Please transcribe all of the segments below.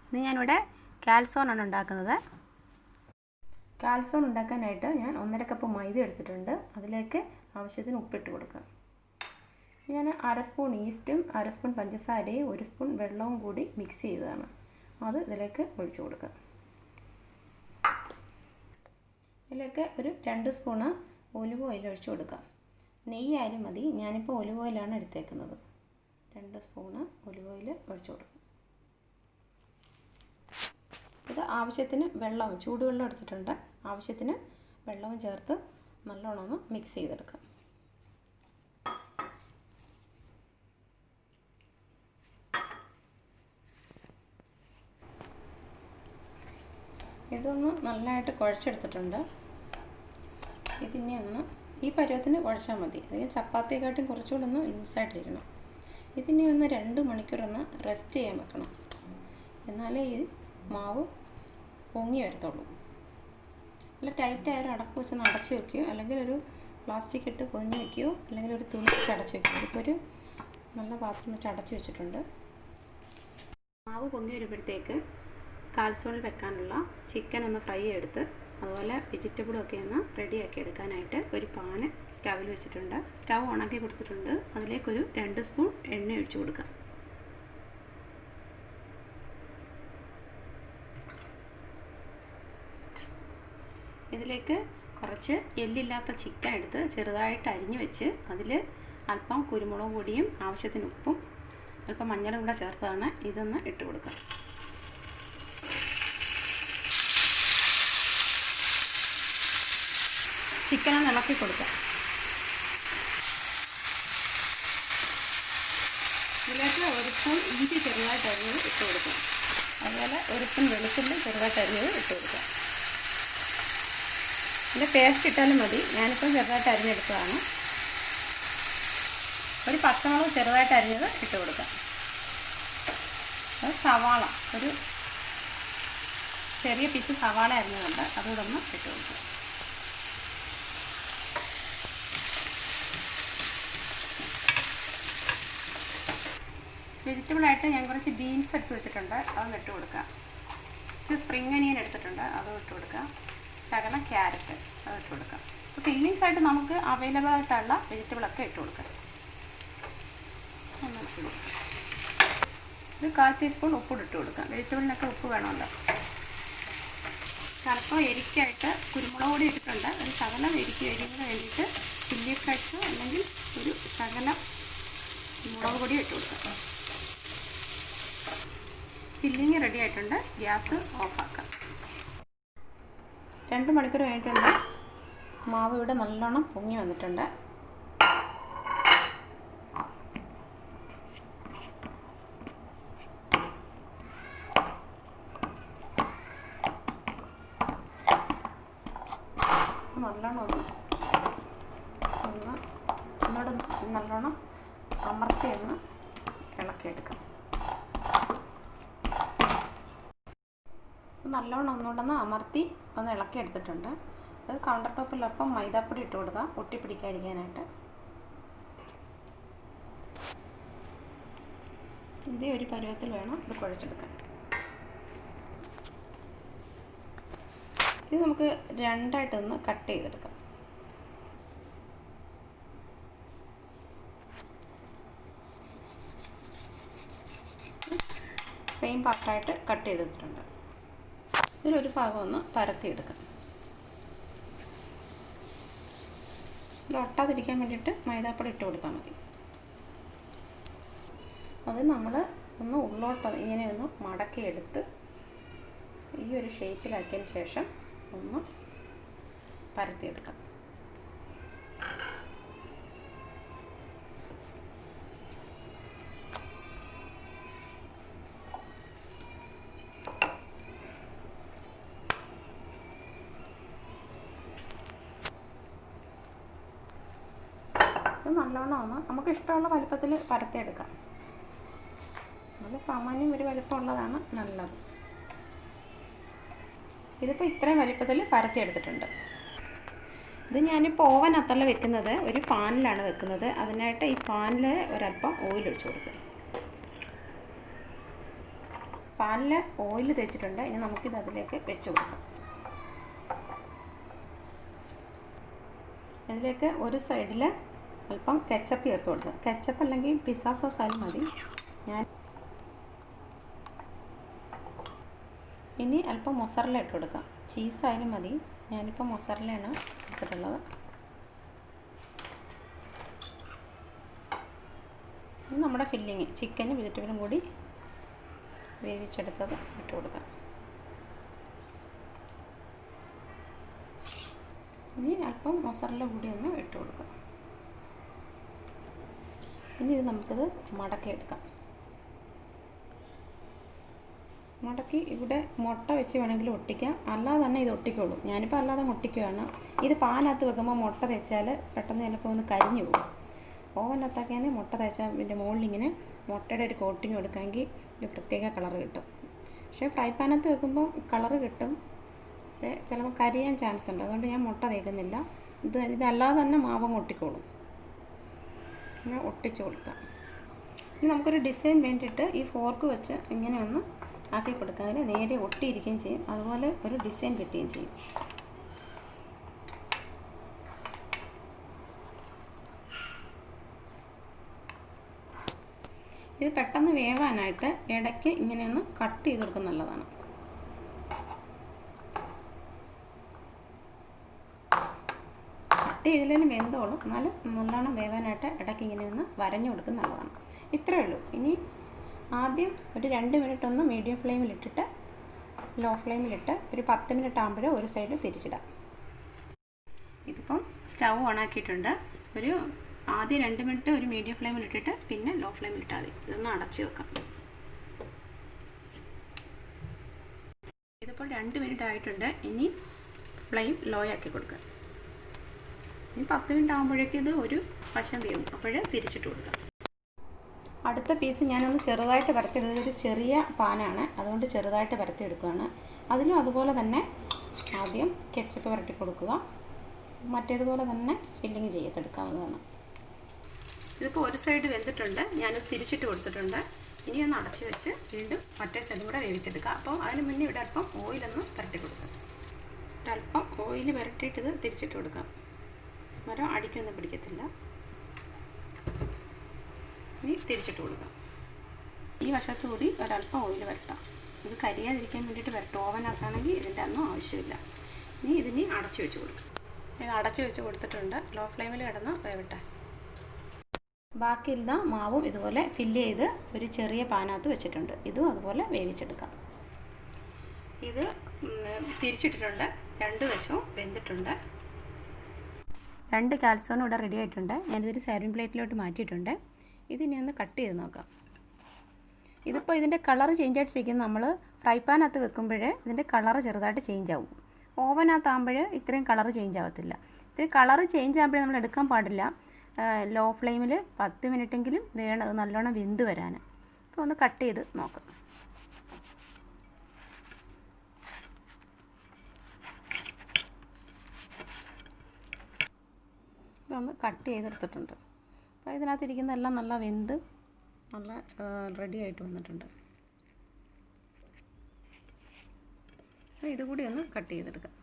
ഇന്ന് ഞാനിവിടെ കാൽസോണാണ് ഉണ്ടാക്കുന്നത്. കാൽസോൺ ഉണ്ടാക്കാനായിട്ട് ഞാൻ 1.5 കപ്പ് മൈദ എടുത്തിട്ടുണ്ട്. അതിലേക്ക് ആവശ്യത്തിന് ഉപ്പിട്ട് കൊടുക്കാം. ഞാൻ 1/2 സ്പൂൺ ഈസ്റ്റും 1/2 സ്പൂൺ പഞ്ചസാരയും 1 സ്പൂൺ വെള്ളവും കൂടി മിക്സ് ചെയ്തതാണ്. അത് ഇതിലേക്ക് ഒഴിച്ചു കൊടുക്കാം. ഇതിലേക്ക് ഒരു 2 സ്പൂണ് ഒലിവ് ഓയിൽ ഒഴിച്ചു കൊടുക്കാം. നെയ്യായാലും മതി. ഞാനിപ്പോൾ ഒലിവ് ഓയിലാണ് എടുത്തേക്കുന്നത്. 2 സ്പൂണ് ഒലിവ് ഓയിൽ ഒഴിച്ചു കൊടുക്കാം. ഇത് ആവശ്യത്തിന് വെള്ളം, ചൂടുവെള്ളം എടുത്തിട്ടുണ്ട്. ആവശ്യത്തിന് വെള്ളവും ചേർത്ത് നല്ലോണം ഒന്ന് മിക്സ് ചെയ്തെടുക്കാം. ഇതൊന്ന് നല്ലതായിട്ട് കുഴച്ചെടുത്തിട്ടുണ്ട്. ഇതിനെ ഒന്ന് ഈ പരുവത്തിന് കുഴച്ചാൽ മതി. അതിന് ചപ്പാത്തിയെക്കാട്ടും കുറച്ചുകൂടെ ഒന്ന് ലൂസായിട്ടിരിക്കണം. ഇതിനെ ഒന്ന് 2 മണിക്കൂറൊന്ന് റെസ്റ്റ് ചെയ്യാൻ വെക്കണം. എന്നാലേ ഈ മാവ് പൊങ്ങി വരത്തുള്ളൂ. നല്ല ടൈറ്റായാലും അടപ്പ് വെച്ച് അടച്ച് വയ്ക്കുകയോ അല്ലെങ്കിൽ ഒരു പ്ലാസ്റ്റിക് ഇട്ട് പൊതിഞ്ഞ് വയ്ക്കുകയോ അല്ലെങ്കിൽ ഒരു തുണി വെച്ച് അടച്ച് വയ്ക്കുകയോ. ഇപ്പോൾ ഒരു നല്ല പാത്രം വെച്ച് അടച്ച് വെച്ചിട്ടുണ്ട്. മാവ് പൊങ്ങി വരുമ്പോഴത്തേക്ക് കാൽസോണിൽ വെക്കാനുള്ള ചിക്കൻ ഒന്ന് ഫ്രൈ ചെയ്തെടുത്ത് അതുപോലെ വെജിറ്റബിളും ഒക്കെ ഒന്ന് റെഡിയാക്കി എടുക്കാനായിട്ട് ഒരു പാന് സ്റ്റൗവിൽ വെച്ചിട്ടുണ്ട്. സ്റ്റൗ ഓണാക്കി കൊടുത്തിട്ടുണ്ട്. അതിലേക്കൊരു 2 സ്പൂൺ എണ്ണ ഒഴിച്ചു കൊടുക്കാം. ഇതിലേക്ക് കുറച്ച് എല്ലില്ലാത്ത ചിക്കൻ എടുത്ത് ചെറുതായിട്ട് അരിഞ്ഞു വെച്ച് അതിൽ അല്പം കുരുമുളക് പൊടിയും ആവശ്യത്തിന് ഉപ്പും അല്പം മഞ്ഞളും കൂടെ ചേർത്താണ് ഇതൊന്ന് ഇട്ട് കൊടുക്കാം. ചിക്കനൊന്ന് ഇളക്കി കൊടുക്കാം. ഇതിലേക്ക് 1 സ്പൂൺ ഇഞ്ചി ചെറുതായിട്ട് അരിഞ്ഞത് ഇട്ട് കൊടുക്കാം. അതുപോലെ 1 സ്പൂൺ വെളുത്തുള്ളി ചെറുതായിട്ട് അരിഞ്ഞത് ഇട്ട് കൊടുക്കാം. ഇതിൻ്റെ പേസ്റ്റ് ഇട്ടാലും മതി. ഞാനിപ്പം ചെറുതായിട്ട് അരിഞ്ഞെടുത്തതാണ്. ഒരു പച്ചമുളക് ചെറുതായിട്ട് അരിഞ്ഞത് ഇട്ട് കൊടുക്കാം. അത് സവാള, ഒരു ചെറിയ പീസ് സവാള അരിഞ്ഞതുണ്ട്, അതുകൂടെ ഒന്ന് ഇട്ട് കൊടുക്കാം. വെജിറ്റബിളായിട്ട് ഞാൻ കുറച്ച് ബീൻസ് എടുത്ത് വെച്ചിട്ടുണ്ട്. അതൊന്ന് ഇട്ട് കൊടുക്കാം. ഇത് സ്പ്രിംഗ് അനിയൻ എടുത്തിട്ടുണ്ട്, അതും ഇട്ട് കൊടുക്കാം. ശകലം ക്യാരറ്റ് അത് ഇട്ട് കൊടുക്കാം. അപ്പോൾ ഫില്ലിങ്സ് ആയിട്ട് നമുക്ക് അവൈലബിൾ ആയിട്ടുള്ള വെജിറ്റബിളൊക്കെ ഇട്ട് കൊടുക്കാം. ഒന്ന് ഇട്ട് കൊടുക്കാം. ഒരു 1/4 ടീസ്പൂൺ ഉപ്പ് ഇട്ട് കൊടുക്കാം. വെജിറ്റബിളിനൊക്കെ ഉപ്പ് വേണമല്ലോ. ചിലപ്പോൾ എരിക്കായിട്ട് കുരുമുളക് പൊടി ഇട്ടിട്ടുണ്ട്. ഒരു ശകലം എരിവിന് വേണ്ടിയിട്ട് ചില്ലി ഫ്ലേക്സ് അല്ലെങ്കിൽ ഒരു ശകലം മുളക് പൊടി ഇട്ട് കൊടുക്കാം. ഫില്ലിങ് റെഡി ആയിട്ടുണ്ട്. ഗ്യാസ് ഓഫാക്കാം. 2 മണിക്കൂർ കഴിഞ്ഞിട്ടുണ്ട്. മാവ് ഇവിടെ നല്ലോണം പൊങ്ങി വന്നിട്ടുണ്ട്. നല്ലോണം അമർത്തി ഒന്ന് ഇളക്കിയെടുക്കാം. നല്ലോണം ഒന്നുകൂടെ അമർത്തി ഒന്ന് ഇളക്കിയെടുത്തിട്ടുണ്ട്. അത് കൗണ്ടർ ടോപ്പിലൊപ്പം മൈദാപ്പൊടി ഇട്ട് കൊടുക്കാം, ഒട്ടിപ്പിടിക്കാതിരിക്കാനായിട്ട്. ഇതേ ഒരു പരുവത്തിൽ വേണം ഇത് കുഴച്ചെടുക്കാൻ. ഇത് നമുക്ക് 2ആയിട്ടൊന്ന് കട്ട് ചെയ്തെടുക്കാം. സെയിം പാർട്ടായിട്ട് കട്ട് ചെയ്തെടുത്തിട്ടുണ്ട്. ഇതിലൊരു ഭാഗം ഒന്ന് പരത്തിയെടുക്കാം. ഇത് ഒട്ടാതിരിക്കാൻ വേണ്ടിയിട്ട് മൈദാപ്പൊടി ഇട്ട് കൊടുത്താൽ മതി. അത് നമ്മൾ ഒന്ന് ഉള്ളോട്ട് ഇങ്ങനെ ഒന്ന് മടക്കിയെടുത്ത് ഈ ഒരു ഷേപ്പിലാക്കിയതിന് ശേഷം ഒന്ന് പരത്തിയെടുക്കാം. നല്ലോണം നമുക്ക് ഇഷ്ടമുള്ള വലുപ്പത്തിൽ പരത്തിയെടുക്കാം. നല്ല സാമാന്യം ഒരു വലുപ്പമുള്ളതാണ് നല്ലത്. ഇതിപ്പോൾ ഇത്രയും വലുപ്പത്തിൽ പരത്തിയെടുത്തിട്ടുണ്ട്. ഇത് ഞാനിപ്പോൾ ഓവനകത്തല്ല വെക്കുന്നത്, ഒരു പാനിലാണ് വെക്കുന്നത്. അതിനായിട്ട് ഈ പാനിൽ ഒരല്പം ഓയിൽ ഒഴിച്ച് കൊടുക്കുക. പാനിൽ ഓയിൽ തേച്ചിട്ടുണ്ട്. ഇനി നമുക്കിത് അതിലേക്ക് വെച്ച് കൊടുക്കാം. ഇതിലേക്ക് ഒരു സൈഡിൽ അല്പം കെച്ചപ്പ് ചേർത്ത് കൊടുക്കാം. കെച്ചപ്പ് അല്ലെങ്കിൽ പിസ്സ സോസ് ആയാലും മതി. ഇനി അല്പം മൊസറല്ല ഇട്ട് കൊടുക്കാം. ചീസായാലും മതി. ഞാനിപ്പോൾ മൊസറല്ലയാണ് എടുത്തിട്ടുള്ളത്. ഇനി നമ്മുടെ ഫില്ലിങ് ചിക്കനും വെജിറ്റബിളും കൂടി വേവിച്ചെടുത്തത് ഇട്ട് കൊടുക്കാം. ഇനി അല്പം മൊസറല്ല കൂടി ഒന്ന് ഇട്ട് കൊടുക്കാം. ഇനി ഇത് നമുക്കിത് മടക്കിയെടുക്കാം. മടക്കി ഇവിടെ മുട്ട വെച്ച് വേണമെങ്കിൽ ഒട്ടിക്കാം, അല്ലാതെ തന്നെ ഇത് ഒട്ടിക്കുള്ളൂ. ഞാനിപ്പോൾ അല്ലാതെ ഒട്ടിക്കുകയാണ്. ഇത് പാനകത്ത് വെക്കുമ്പോൾ മുട്ട തേച്ചാൽ പെട്ടെന്ന് ചിലപ്പോൾ ഒന്ന് കരിഞ്ഞു പോകും. ഓവനകത്താക്കിയാൽ മുട്ട തേച്ചാൽ ഇതിൻ്റെ മുകളിലിങ്ങനെ മുട്ടയുടെ ഒരു കോട്ടിങ് കൊടുക്കാമെങ്കിൽ ഒരു പ്രത്യേക കളറ് കിട്ടും. പക്ഷേ ഫ്രൈ പാനകത്ത് വെക്കുമ്പോൾ കളറ് കിട്ടും, പക്ഷേ ചിലപ്പോൾ കരിയാൻ ചാൻസ് ഉണ്ട്. അതുകൊണ്ട് ഞാൻ മുട്ട തേക്കുന്നില്ല. ഇതല്ലാതെ തന്നെ മാവ് ഒട്ടിക്കോളും. ഇങ്ങനെ ഒട്ടിച്ച് കൊടുക്കാം. ഇനി നമുക്കൊരു ഡിസൈൻ വേണ്ടിയിട്ട് ഈ ഫോർക്ക് വെച്ച് ഇങ്ങനെ ഒന്ന് ആക്കി കൊടുക്കാം. അതിന് നേരെ ഒട്ടിയിരിക്കുകയും ചെയ്യും, അതുപോലെ ഒരു ഡിസൈൻ കിട്ടുകയും ചെയ്യും. ഇത് പെട്ടെന്ന് വേവാനായിട്ട് ഇടയ്ക്ക് ഇങ്ങനെയൊന്ന് കട്ട് ചെയ്ത് കൊടുക്കുന്നത് നല്ലതാണ്. കട്ട് ചെയ്തില്ലെങ്കിലും വെന്തോളും, എന്നാലും നല്ലോണം വേവാനായിട്ട് ഇടയ്ക്ക് ഇങ്ങനെയൊന്ന് വരഞ്ഞു കൊടുക്കുന്നത് നല്ലതാണ്. ഇത്രയേ ഉള്ളൂ. ഇനി ആദ്യം ഒരു 2 മിനിറ്റ് ഒന്ന് മീഡിയം ഫ്ലെയിമിലിട്ടിട്ട് ലോ ഫ്ലെയിമിലിട്ട് ഒരു 10 മിനിറ്റ് ആകുമ്പോഴേ ഒരു സൈഡ് തിരിച്ചിടാം. ഇതിപ്പം സ്റ്റൗ ഓണാക്കിയിട്ടുണ്ട്. ആദ്യം 2 മിനിറ്റ് ഒരു മീഡിയം ഫ്ലെയിമിലിട്ടിട്ട് പിന്നെ ലോ ഫ്ലെയിമിലിട്ടാൽ മതി. ഇതൊന്ന് അടച്ച് വെക്കാം. ഇതിപ്പോൾ 2 മിനിറ്റ് ആയിട്ടുണ്ട്. ഇനി ഫ്ലെയിം ലോ ആക്കി കൊടുക്കാം. ഇനി 10 മിനിറ്റ് ആകുമ്പോഴേക്കും ഇത് ഒരു വശം വേവും. അപ്പോഴേ തിരിച്ചിട്ട് കൊടുക്കാം. അടുത്ത പീസ് ഞാനൊന്ന് ചെറുതായിട്ട് പരത്തിയെടുത്തത്. ഒരു ചെറിയ പാനാണ്, അതുകൊണ്ട് ചെറുതായിട്ട് പരത്തിയെടുക്കുകയാണ്. അതിലും അതുപോലെ തന്നെ ആദ്യം കെച്ചപ്പ് പുരട്ടി കൊടുക്കുക. മറ്റേതുപോലെ തന്നെ ഫില്ലിങ് ചെയ്തെടുക്കാവുന്നതാണ്. ഇതിപ്പോൾ ഒരു സൈഡ് വെന്തിട്ടുണ്ട്. ഞാനത് തിരിച്ചിട്ട് കൊടുത്തിട്ടുണ്ട്. ഇനി ഒന്ന് അടച്ച് വെച്ച് വീണ്ടും മറ്റേ സൈഡും കൂടെ വേവിച്ചെടുക്കുക. അപ്പോൾ അതിന് മുന്നേ ഇവിടെ അല്പം ഓയിലൊന്ന് പുരട്ടി കൊടുക്കുക. ഒരല്പം ഓയിൽ പുരട്ടിയിട്ട് ഇത് തിരിച്ചിട്ട് കൊടുക്കാം. മരം അടിക്കൊന്നും പിടിക്കത്തില്ല. ഇനി തിരിച്ചിട്ട് കൊടുക്കാം. ഈ വശത്ത് കൂടി ഒരല്പം ഓയിൽ വരട്ടാം. ഇത് കരിയാതിരിക്കാൻ വേണ്ടിയിട്ട് വരട്ടും. ഓവനകത്താണെങ്കിൽ ഇതിൻ്റെ ഒന്നും ആവശ്യമില്ല. ഇനി ഇതിന് അടച്ചു വെച്ച് കൊടുക്കാം. ഇത് അടച്ചു വെച്ച് കൊടുത്തിട്ടുണ്ട്. ലോ ഫ്ലെയിമിൽ കിടന്ന് വേവട്ടെ. ബാക്കിയുള്ള മാവും ഇതുപോലെ ഫില്ല് ചെയ്ത് ഒരു ചെറിയ പാനകത്ത് വെച്ചിട്ടുണ്ട്. ഇതും അതുപോലെ വേവിച്ചെടുക്കാം. ഇത് തിരിച്ചിട്ടിട്ടുണ്ട്. 2 വശവും വെന്തിട്ടുണ്ട്. 2 കാൽസോൺ ഇവിടെ റെഡി ആയിട്ടുണ്ട്. ഞാനിതൊരു സർവിങ് പ്ലേറ്റിലോട്ട് മാറ്റിയിട്ടുണ്ട്. ഇതിനി ഒന്ന് കട്ട് ചെയ്ത് നോക്കാം. ഇതിപ്പോൾ ഇതിൻ്റെ കളറ് ചേഞ്ച് ആയിട്ടിരിക്കുന്നത് നമ്മൾ ഫ്രൈ പാനകത്ത് വെക്കുമ്പോൾ ഇതിൻ്റെ കളറ് ചെറുതായിട്ട് ചേഞ്ച് ആവും. ഓവനകത്താകുമ്പോൾ ഇത്രയും കളറ് ചേഞ്ച് ആവത്തില്ല. ഇത്രയും കളറ് ചേഞ്ച് ആകുമ്പോഴേ നമ്മൾ എടുക്കാൻ പാടില്ല. ലോ ഫ്ലെയിമിൽ 10 മിനിറ്റെങ്കിലും വേണം അത് നല്ലോണം വെന്ത് വരാൻ. അപ്പോൾ ഒന്ന് കട്ട് ചെയ്ത് നോക്കാം. ഇതൊന്ന് കട്ട് ചെയ്തെടുത്തിട്ടുണ്ട്. അപ്പോൾ ഇതിനകത്തിരിക്കുന്നതെല്ലാം നല്ല വെന്ത് നല്ല റെഡി ആയിട്ട് വന്നിട്ടുണ്ട്. അപ്പോൾ ഇതുകൂടി ഒന്ന് കട്ട് ചെയ്തെടുക്കാം.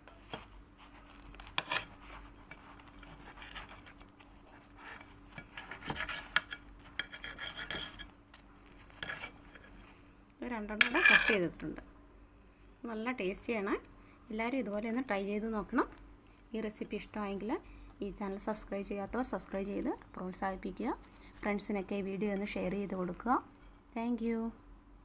രണ്ടെണ്ണം കൂടെ കട്ട് ചെയ്തിട്ടുണ്ട്. നല്ല ടേസ്റ്റിയാണ്. എല്ലാവരും ഇതുപോലെ ഒന്ന് ട്രൈ ചെയ്ത് നോക്കണം. ഈ റെസിപ്പി ഇഷ്ടമായെങ്കിൽ ഈ ചാനൽ സബ്സ്ക്രൈബ് ചെയ്യാത്തവർ സബ്സ്ക്രൈബ് ചെയ്ത് പ്രോത്സാഹിപ്പിക്കുക. ഫ്രണ്ട്സിനൊക്കെ ഈ വീഡിയോ ഒന്ന് ഷെയർ ചെയ്ത് കൊടുക്കുക. Thank you.